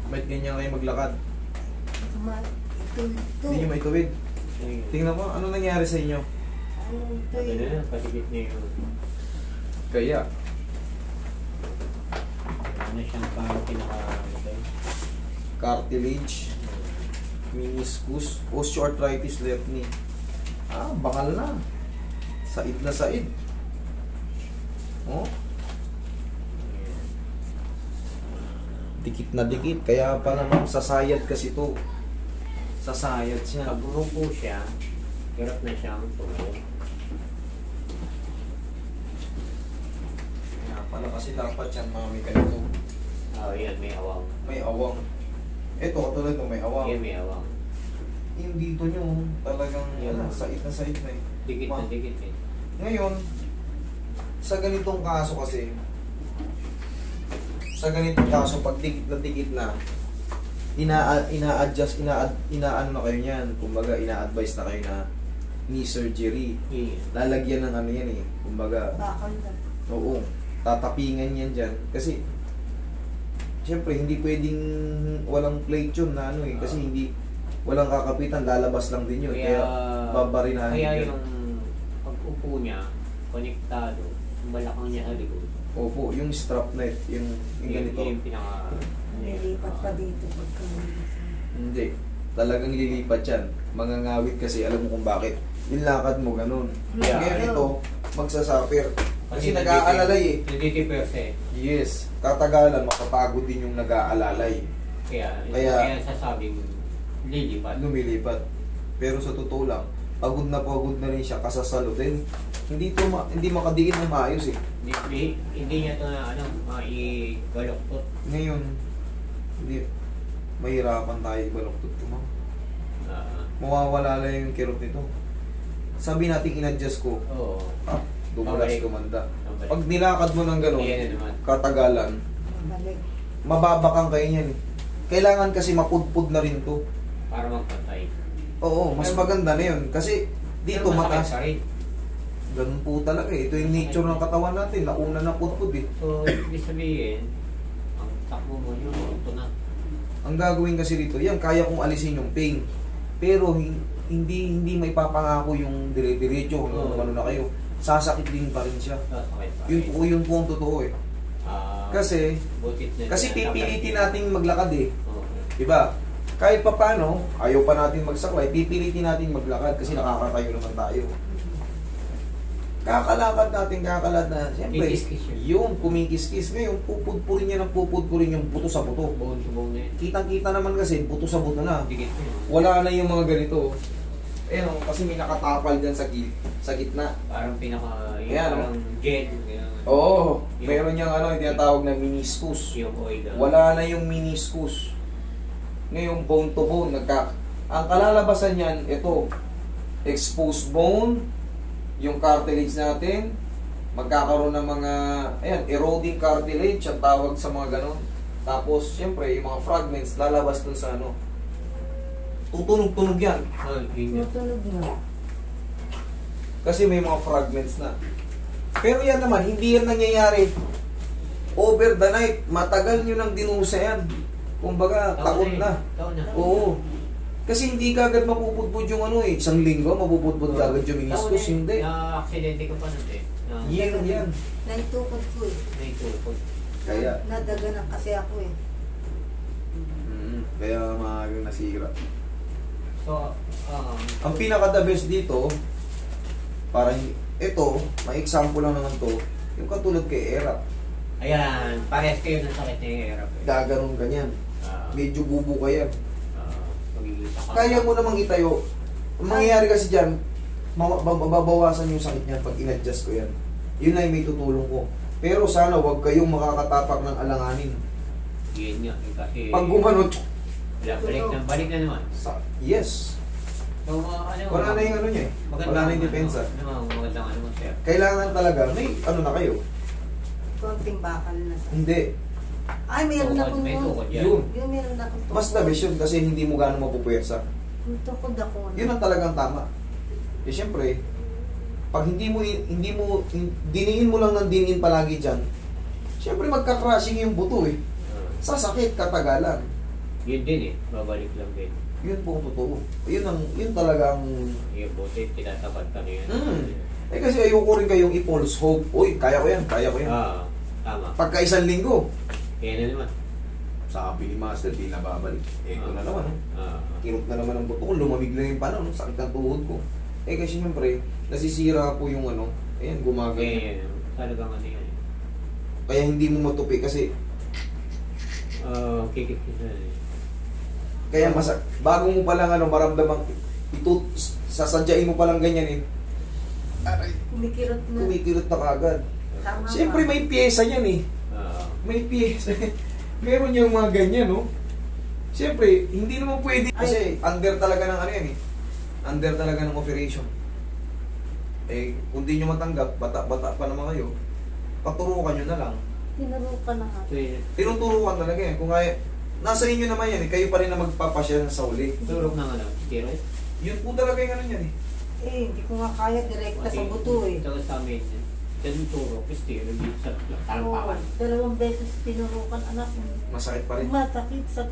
Ba't ganyan kayo maglakad? Ito. Hindi nyo maituwid. Tingnan mo, ano nangyari sa inyo? Sabi na, patigit niya yun. Kaya, Ano siyang parang cartilage, meniscus, osteoarthritis left knee. Ah, bakal na. Said na said. Oh. Dikit na dikit. Kaya pa naman sasayad kasi to. Sasayad siya. Pag umupo siya, hirap na siyang tumayo. Kaya pala kasi dapat yan mami ganito. Yan, may awang. May awang. Ito katulad ng may awang. Yan, may awang. Yung dito nyo talagang Yan. said na said na eh. Dikit na Ma- dikit eh. Ngayon, sa ganitong kaso kasi, pag dikit na, ina-adjust, inaano na kayo niyan. Kumbaga, ina-advise na kayo na knee surgery. Lalagyan ng ano yan eh. Kumbaga, Bakal na. oo, tatapingan yan dyan. Kasi, siyempre, hindi pwedeng walang plate yun na ano eh. Kasi hindi, walang kakapitan, lalabas lang din yun. Kaya, babarinahin Kaya yun. yung pag-upo niya, konektado, yung balakang niya sa likod. Opo, yung strap net, yung ganito. Yung pinaka... Nilipat pa dito pagka. Hindi. Talagang lilipat yan. Mangangawit kasi, alam mo kung bakit. Yung lakad mo, ganun. Yeah. Ngayon ito, magsasuffer. Kasi nag-aalalay eh. Nagtitiperte. Yes. Katagalan, makapagod din yung nag-aalalay. Kaya sasabing lilipat. Lumilipat. Pero sa totoo lang, pagod na rin siya kasasalutin. Hindi makadiin ng maayos eh. Hindi niya ito na maigaloktot. Ngayon, hindi, mahirapan tayo ibaloktot ko mo. Mawawala lang yung kirot nito. Sabi natin in-adjust ko, Oo. dumulas Pabalik. kumanda. Pabalik. Pag nilakad mo ng gano'n, Ayan na naman. katagalan, Balik. mababakang kayo niyan eh. Kailangan kasi mapudpud na rin to. Para magpatay. Oo, mas maganda na yun. Kasi dito Pero masakit mataas. pa rin. Ganun po talaga eh. Ito yung nature ng katawan natin. Nauna na pudpud eh. So, ibig sabihin, ang takbo mo yun, ito na. Ang gagawin kasi dito, yan, kaya kong alisin yung pain. Pero hindi may papangako yung dire-diretso kung Oo. ano na kayo. Sasakit din pa rin siya. Sasakit pa Yun rin. po, yun po ang totoo eh. Kasi Butit na Kasi niya, pipilitin lakad. nating maglakad eh. Oo. Diba? Kahit pa paano, ayaw pa natin magsaklay, pipilitin natin maglakad kasi nakakatayo naman tayo. Kakalakad na, siyempre, Kikis-kis yun. yung kumikis-kis. Ngayon, pupudpurin niya ng pupudpurin yung buto sa buto. Bone to bone na yun. Kitang-kita naman kasi, buto sa buto na. Dikit na yun. Wala na yung mga ganito. Ayun, kasi may nakatapal dyan sa gitna. Parang yung Ayan, parang gel. Oo, meron niyang ano, yung tinatawag na meniscus. Yung oil. Wala na yung meniscus. Ngayon, bone to bone, ang kalalabasan niyan, ito, exposed bone, yung cartilage natin, magkakaroon ng mga, ayan, eroding cartilage, ang tawag sa mga ganon. Tapos, syempre, yung mga fragments, lalabas dun sa ano. Tutunog-tunog yan. Tutunog na. Kasi may mga fragments na. Pero yan naman, hindi yan nangyayari over the night. Matagal nyo nang dinusa yan. Kumbaga, taon na. Taon na. Oo. Kasi hindi kagad mapupudpud yung ano eh. Isang linggo, mapupudpud kagad yung meniscus. Hindi. Na-aksidente ko pa nun eh. Yan. Naitukod ko eh. Naitulog. Kaya, Nadaganan kasi ako eh. kaya maagang nasira. So, Ang pinaka-the best dito, parang ito, may example lang naman to, yung katulad kay Erap. ayan, parehas kayo ng sakit ni Erap eh. Gaganon ganyan. Medyo bubo ka yan. Pag-iisa ka. Kaya mo namang itayo. Ang mangyayari kasi dyan, mababawasan yung sakit niyan pag in-adjust ko yan. Yun na yung may tutulong ko. Pero sana wag kayong makakatapak ng alanganin. Yun nga, eh, kasi... Pag gumanot, balik na naman. yes. So, Wala na yung ano niya eh. Wala na yung depensa. Magandang ano mo, sir. Kailangan talaga, may ano na kayo. Konting bakal na. Hindi. Ay, meron na akong May tukod yan. Yun. Yung meron na akong tukod. Mas the best yun kasi hindi mo gano'ng mapupwersa. Yung tukod ako. Yun ang talagang tama. Eh syempre, pag diniin mo lang ng diniin palagi dyan, syempre magka-crushing yung buto eh. sasakit katagalan. Yun din eh, babalik lang din. Yun po ang totoo. Yun talagang... Yung buti, tinatapat ka na yan. Eh kasi ayoko rin kayong i-false hope. Uy, kaya ko yan. Tama. Pagka isang linggo, Kaya na naman. sabi ni Master, di na babalik. Ito na naman. Kirot na naman ang buto ko. Lumamig lang yung paano. Sakit ng tuhod ko. Eh kasi siyempre, nasisira po yung ano. Ayan, gumagay. Talagang ano yan. Kaya hindi mo matupi kasi Kikit na eh. kaya bago mo palang ano, maramdamang ito, sasadyain mo palang ganyan eh. Aray, Kumikirot na. kumikirot na kagad. Tama Siyempre ba? may pyesa yan eh. May pyesa. Meron yung mga ganyan, no? Siyempre, hindi naman pwede. Kasi under talaga ng ano yan eh. Under talaga ng operation. Eh, kung di nyo matanggap, bata-bata pa naman kayo, paturukan nyo na lang. Tinarukan na nga. So, Tinuturukan talaga yan. Kung kaya, nasa inyo naman yan eh. Kayo pa rin na magpapasya sa uli. turok na nga lang. Steroid. Yun po talaga yung ano yan eh. Eh, hindi ko nga kaya direkta sa buto eh. Ito sa amin. Ganun turok. Steroid dito sa Oo, talampakan. 2 beses tinurukan anak mo. Masakit pa rin. Masakit sa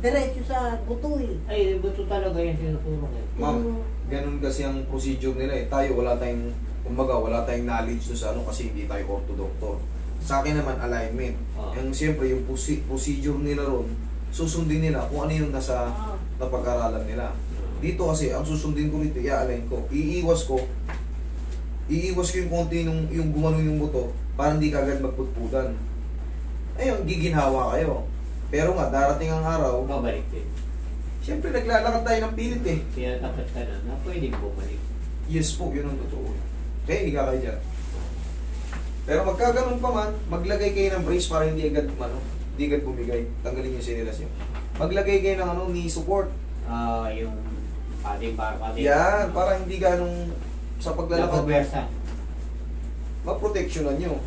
diretso sa buto eh. Ay, buto talaga yung tinuturok eh. Ma'am, ganun kasi ang procedure nila eh. Tayo wala tayong, kumbaga, wala tayong knowledge doon sa ano kasi hindi tayo ortodoktor. Sa akin naman, alignment. Yung siyempre, yung procedure nila ron, susundin nila kung ano yung nasa napag-aralan nila. Dito kasi, ang susundin ko rito, i-align ko. Iiwas ko yung konti yung gumano yung buto para hindi kagad magputpudan. Ayun, giginhawa kayo. Pero nga, darating ang araw, Babalik din. siyempre naglalakad tayo ng pilit eh. Kaya tapat ka na pwedeng bumalik. Yes po, yun ang totoo. Kaya higa kayo dyan. Pero magkaganon pa man, maglagay kayo ng brace para hindi agad bumigay. Tanggalin yung sinilas nyo. Maglagay kayo ng knee support. Yung padding para padding. Yan, para hindi ganong sa paglalakad. Napabersa. Maproteksyonan nyo.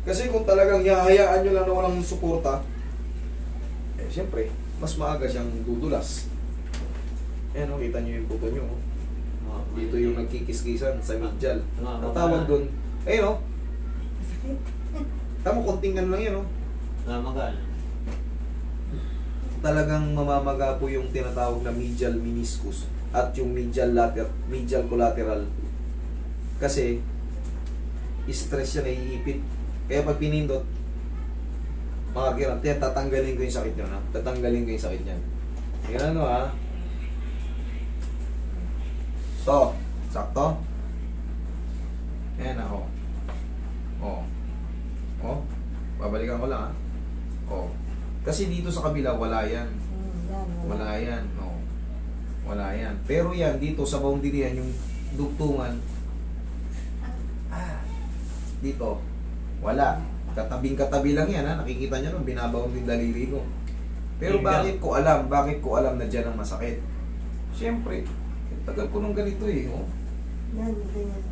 Kasi kung talagang hahayaan nyo lang na walang suporta, eh siyempre, mas maaga siyang dudulas. Ayan o, kita nyo yung puto nyo. Dito yung nagkikis-kisan sa medial. Ang tawag doon, ayun o. Tama, konting ano lang yan o. Magaan. Talagang mamamaga po yung tinatawag na medial meniscus at yung medial collateral. Kasi, stress yan, naiipit. Kaya pag pinindot, mga kirap, tatanggalin ko yung sakit nyo na. Tatanggalin ko yung sakit nyan. Yan ano ha. So, sakto. Ayan ako. Babalikan ko lang ha. Kasi dito sa kabila, wala yan. Wala yan. Wala yan. Pero yan, dito sa boundary yan, yung dugtungan, dito, wala. Katabing-katabi lang yan ha. Nakikita nyo nung binabaon yung daliri ko. Pero bakit ko alam na dyan ang masakit? Siyempre, tagal ko nung ganito eh. Yan, ganyan.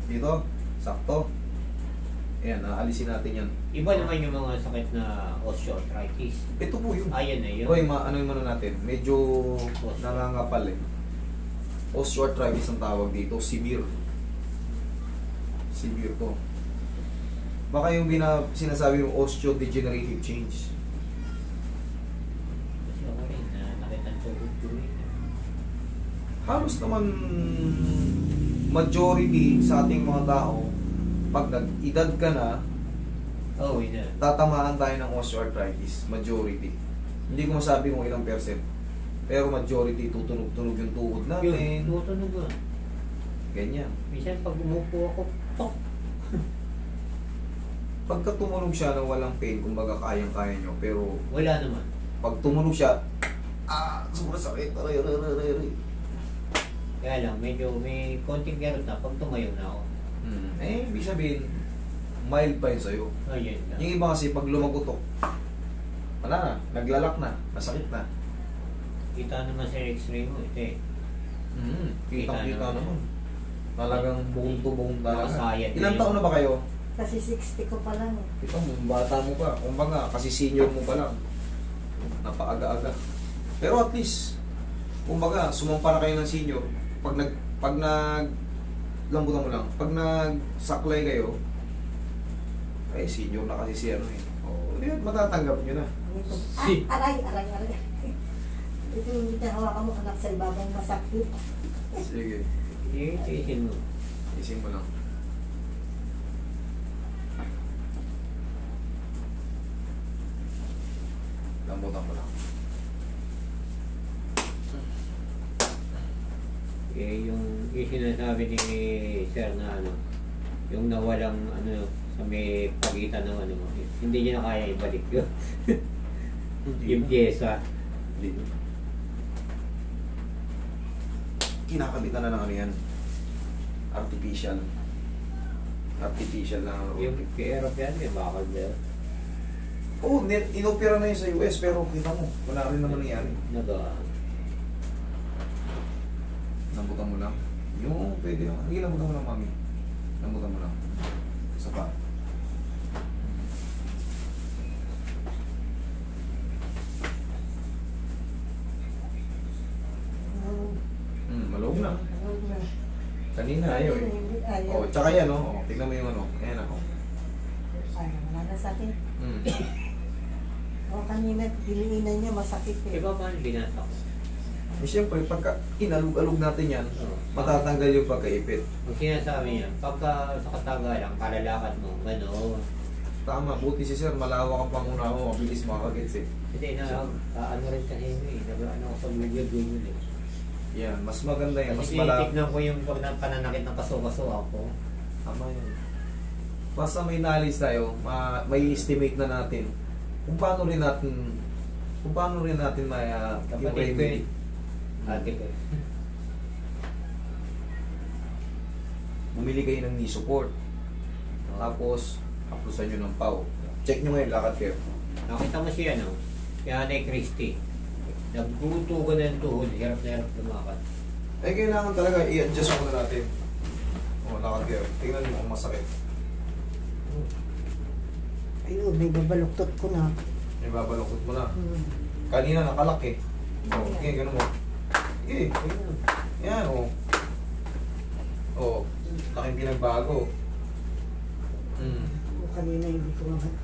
Dito, sakto. Ayan, aalisin natin yan. Iba naman yung mga sakit na osteoarthritis. Ito po yun. Ayan na yun. Hoy, ano yung ano natin? Medyo nangangapal eh. Osteoarthritis ang tawag dito, severe. Severe to. Baka yung sinasabi yung osteodegenerative change. Kasi ako rin, nakita ko yung Halos naman majority sa ating mga tao, pag nag-edad ka na, tatamaan tayo ng osteoarthritis. Majority. Hindi ko masabi kung ilang percent. Pero majority, tutunog-tunog yung tuhod natin. Yun, tutunog ba? Ganyan. Minsan pag umupo ako, tok! Pagka tumunog siya na walang pain, kumbaga kayang-kaya nyo. Pero Wala naman. pag tumunog siya, sobrang sakit. Aray. Kaya lang, medyo may konting gerot na pag tumayo na ako. Ibig sabihin, mild pa yun sa'yo. Ayun lang. Yung iba kasi pag lumagutok, wala na, naglalak na, masakit na. Kita naman sa x-ray mo, ito eh. Kitang-kita naman. Talagang buong to buong talaga. Nakasayad Ilang na taon na ba kayo? Kasi 60 ko pa lang eh. Ito, bata mo pa. Kumbaga, kasi senior mo pa lang. Napaaga-aga. Pero at least, kumbaga, sumampa na kayo ng senior. Pag lambutan mo lang. Pag nagsaklay kayo, ay senior na kasi si ano eh. O, di matatanggap nyo na. Aray. Ito yung hawakan mo anak sa ibabang masakit. Sige, Iisin mo. isin mo lang. Lambutan mo lang. Yung sinasabi ni Sir na ano, yung nawalang ano sa may pagitan ng ano mo, hindi niya na kaya ibalik yun. Yung pyesa. Kinakabitan na ng ano yan. Artificial. Artificial na Yung pero yan, may bakal na. Oo, inopera na yun sa US pero kita mo, wala rin naman nangyari. Lambutan mo lang. Yung pwede lang. Hindi, lambutan mo lang, mami. Lambutan mo lang. Isa pa. Malawag na. Kanina ayaw eh. Oh, tsaka yan oh. Tignan mo yung ano. Ayan ako. Ay, wala na sakit. Hmm. O kanina, diliinan niya masakit eh. Iba pa binata ko. Eh, siyempre, pagka inalug-alug natin yan, matatanggal yung pagkaipit. Ang sinasabi niya, pagka sa katagalan, kalalakad mo, gano'n. Tama, buti si sir, malawak ang panguna mo, mabilis makakagets eh. Hindi na, ano rin kasi yun eh, ano ako sa video yun eh. Yan, mas maganda yan, mas Kasi malawak. tignan ko yung pananakit ng kaso-kaso ako. Tama yan. Basta may knowledge tayo, may estimate na natin kung paano rin natin may yung Kapatid ko remedy. Ate ko. Bumili kayo ng knee support. Tapos, aplusan nyo ng pau. Check nyo ngayon, lakad kayo. Nakita mo siya, no? Si Nanay Christy. Nagtutugan na yung tuhod, hirap na hirap lumakad. Eh, kailangan talaga i-adjust muna natin. O, lakad kayo. Tingnan mo kung masakit. Ayun, may babaluktot ko na. May babalukot mo na. Hmm. Kanina nakalak eh. O, okay, ganun mo. Okay, yan o. O, laking pinagbago. O kanina hindi ko mahat.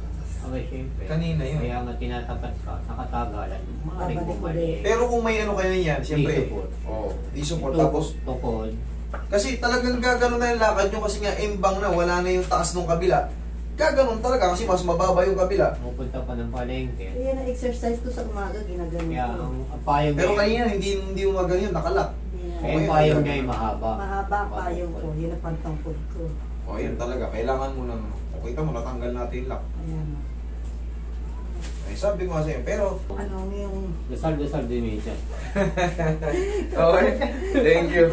Okay, siyempre. Kanina yun. Kaya nga tinatapat ka sa katagalan. Maaaring Babalik bumalik. Pero kung may ano kayo yan, siyempre. support. Oo, support. Tapos, Tukod. kasi talagang gaganon na yung lakad nyo kasi nga imbang na, wala na yung taas ng kabila. Gaganon talaga kasi mas mababa yung kabila. Pupunta pa ng palengke. Yan ang exercise ko sa umaga, ginagano Kaya ko. ang payong Pero niya, kanina, hindi mo ganyan, nakalak. kaya ang payong niya ay mahaba. Mahaba ang payong ko, yun ang pantangkod ko. O, yan talaga. Kailangan mo ng, kita mo, natanggal natin yung lock. Ayan. Ay, sabi ko kasi, pero, Ano yung Dasal-dasal din minsan. okay, thank you.